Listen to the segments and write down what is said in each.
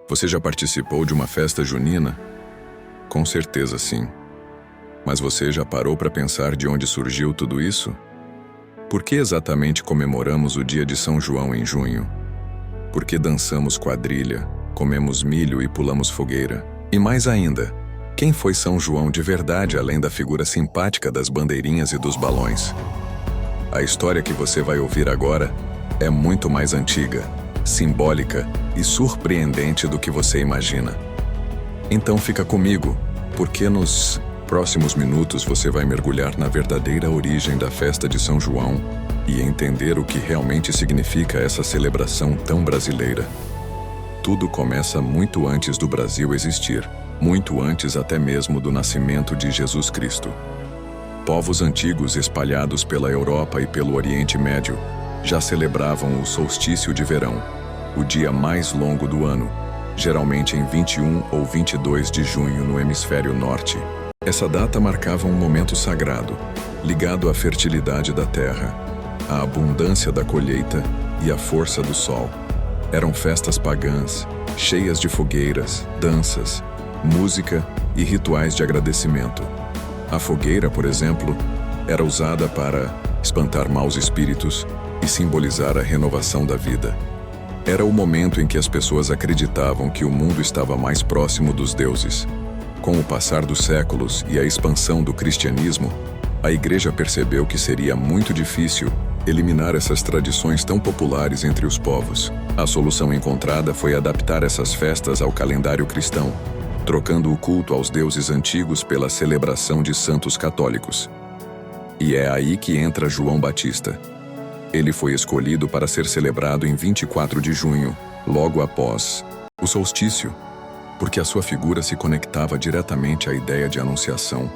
Você já participou de uma festa junina? Com certeza sim. Mas você já parou para pensar de onde surgiu tudo isso? Por que exatamente comemoramos o dia de São João em junho? Por que dançamos quadrilha, comemos milho e pulamos fogueira? E mais ainda, quem foi São João de verdade além da figura simpática das bandeirinhas e dos balões? A história que você vai ouvir agora é muito mais antiga, simbólica e surpreendente do que você imagina. Então fica comigo, porque nos próximos minutos você vai mergulhar na verdadeira origem da festa de São João e entender o que realmente significa essa celebração tão brasileira. Tudo começa muito antes do Brasil existir, muito antes até mesmo do nascimento de Jesus Cristo. Povos antigos espalhados pela Europa e pelo Oriente Médio já celebravam o solstício de verão, o dia mais longo do ano, geralmente em 21 ou 22 de junho no hemisfério norte. Essa data marcava um momento sagrado, ligado à fertilidade da terra, à abundância da colheita e à força do sol. Eram festas pagãs, cheias de fogueiras, danças, música e rituais de agradecimento. A fogueira, por exemplo, era usada para espantar maus espíritos e simbolizar a renovação da vida. Era o momento em que as pessoas acreditavam que o mundo estava mais próximo dos deuses. Com o passar dos séculos e a expansão do cristianismo, a Igreja percebeu que seria muito difícil eliminar essas tradições tão populares entre os povos. A solução encontrada foi adaptar essas festas ao calendário cristão, trocando o culto aos deuses antigos pela celebração de santos católicos. E é aí que entra João Batista. Ele foi escolhido para ser celebrado em 24 de junho, logo após o solstício, porque a sua figura se conectava diretamente à ideia de anunciação,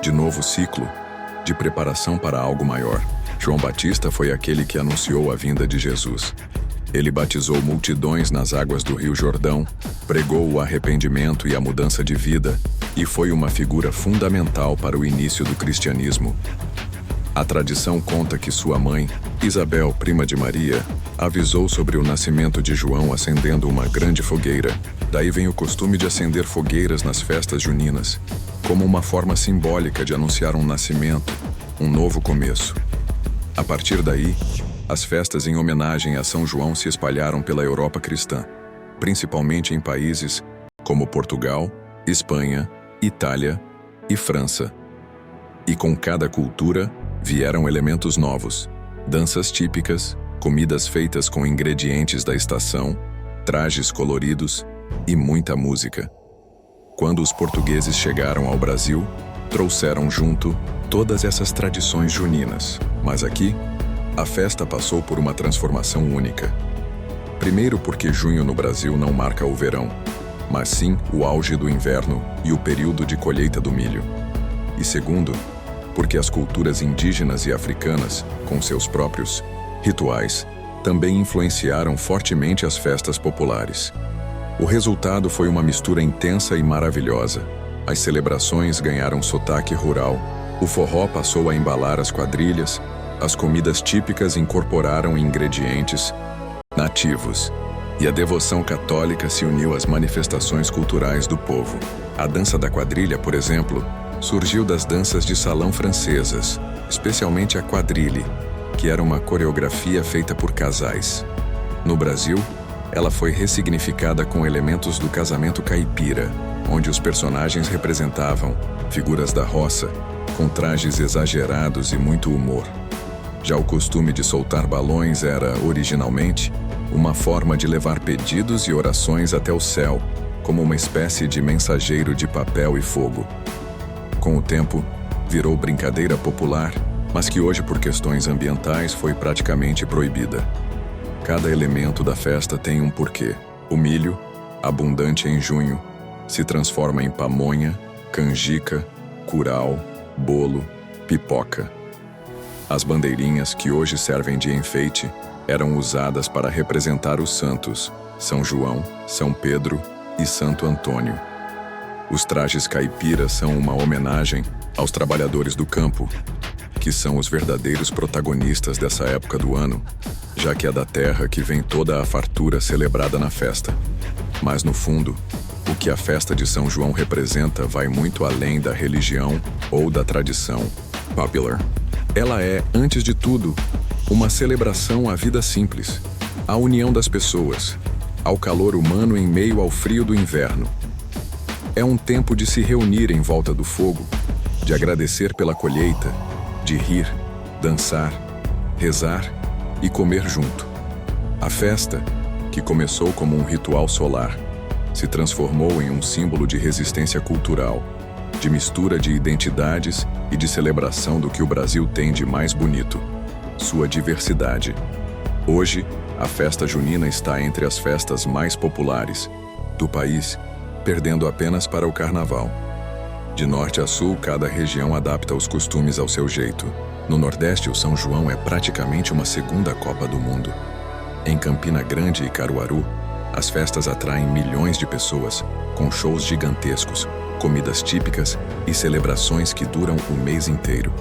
de novo ciclo, de preparação para algo maior. João Batista foi aquele que anunciou a vinda de Jesus. Ele batizou multidões nas águas do Rio Jordão, pregou o arrependimento e a mudança de vida, e foi uma figura fundamental para o início do cristianismo. A tradição conta que sua mãe, Isabel, prima de Maria, avisou sobre o nascimento de João acendendo uma grande fogueira. Daí vem o costume de acender fogueiras nas festas juninas, como uma forma simbólica de anunciar um nascimento, um novo começo. A partir daí, as festas em homenagem a São João se espalharam pela Europa cristã, principalmente em países como Portugal, Espanha, Itália e França. E com cada cultura, vieram elementos novos, danças típicas, comidas feitas com ingredientes da estação, trajes coloridos e muita música. Quando os portugueses chegaram ao Brasil, trouxeram junto todas essas tradições juninas. Mas aqui, a festa passou por uma transformação única. Primeiro porque junho no Brasil não marca o verão, mas sim o auge do inverno e o período de colheita do milho. E segundo, porque as culturas indígenas e africanas, com seus próprios rituais, também influenciaram fortemente as festas populares. O resultado foi uma mistura intensa e maravilhosa. As celebrações ganharam sotaque rural, o forró passou a embalar as quadrilhas, as comidas típicas incorporaram ingredientes nativos, e a devoção católica se uniu às manifestações culturais do povo. A dança da quadrilha, por exemplo, surgiu das danças de salão francesas, especialmente a quadrille, que era uma coreografia feita por casais. No Brasil, ela foi ressignificada com elementos do casamento caipira, onde os personagens representavam figuras da roça, com trajes exagerados e muito humor. Já o costume de soltar balões era, originalmente, uma forma de levar pedidos e orações até o céu, como uma espécie de mensageiro de papel e fogo. Com o tempo, virou brincadeira popular, mas que hoje, por questões ambientais, foi praticamente proibida. Cada elemento da festa tem um porquê. O milho, abundante em junho, se transforma em pamonha, canjica, curau, bolo, pipoca. As bandeirinhas, que hoje servem de enfeite, eram usadas para representar os santos, São João, São Pedro e Santo Antônio. Os trajes caipiras são uma homenagem aos trabalhadores do campo, que são os verdadeiros protagonistas dessa época do ano, já que é da terra que vem toda a fartura celebrada na festa. Mas no fundo, o que a festa de São João representa vai muito além da religião ou da tradição popular. Ela é, antes de tudo, uma celebração à vida simples, à união das pessoas, ao calor humano em meio ao frio do inverno. É um tempo de se reunir em volta do fogo, de agradecer pela colheita, de rir, dançar, rezar e comer junto. A festa, que começou como um ritual solar, se transformou em um símbolo de resistência cultural, de mistura de identidades e de celebração do que o Brasil tem de mais bonito, sua diversidade. Hoje, a festa junina está entre as festas mais populares do país, perdendo apenas para o Carnaval. De norte a sul, cada região adapta os costumes ao seu jeito. No Nordeste, o São João é praticamente uma segunda Copa do Mundo. Em Campina Grande e Caruaru, as festas atraem milhões de pessoas, com shows gigantescos, comidas típicas e celebrações que duram o mês inteiro.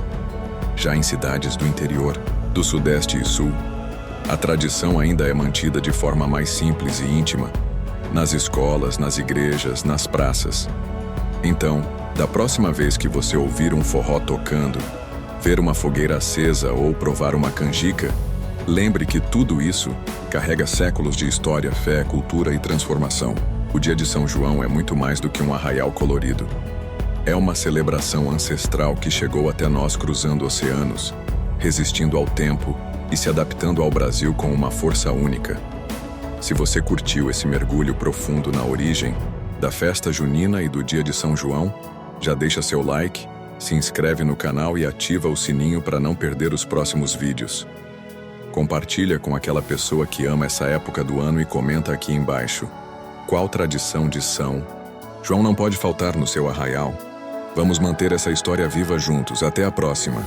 Já em cidades do interior, do Sudeste e Sul, a tradição ainda é mantida de forma mais simples e íntima, nas escolas, nas igrejas, nas praças. Então, da próxima vez que você ouvir um forró tocando, ver uma fogueira acesa ou provar uma canjica, lembre que tudo isso carrega séculos de história, fé, cultura e transformação. O dia de São João é muito mais do que um arraial colorido. É uma celebração ancestral que chegou até nós cruzando oceanos, resistindo ao tempo e se adaptando ao Brasil com uma força única. Se você curtiu esse mergulho profundo na origem da festa junina e do dia de São João, já deixa seu like, se inscreve no canal e ativa o sininho para não perder os próximos vídeos. Compartilha com aquela pessoa que ama essa época do ano e comenta aqui embaixo. Qual tradição de São João não pode faltar no seu arraial? Vamos manter essa história viva juntos. Até a próxima!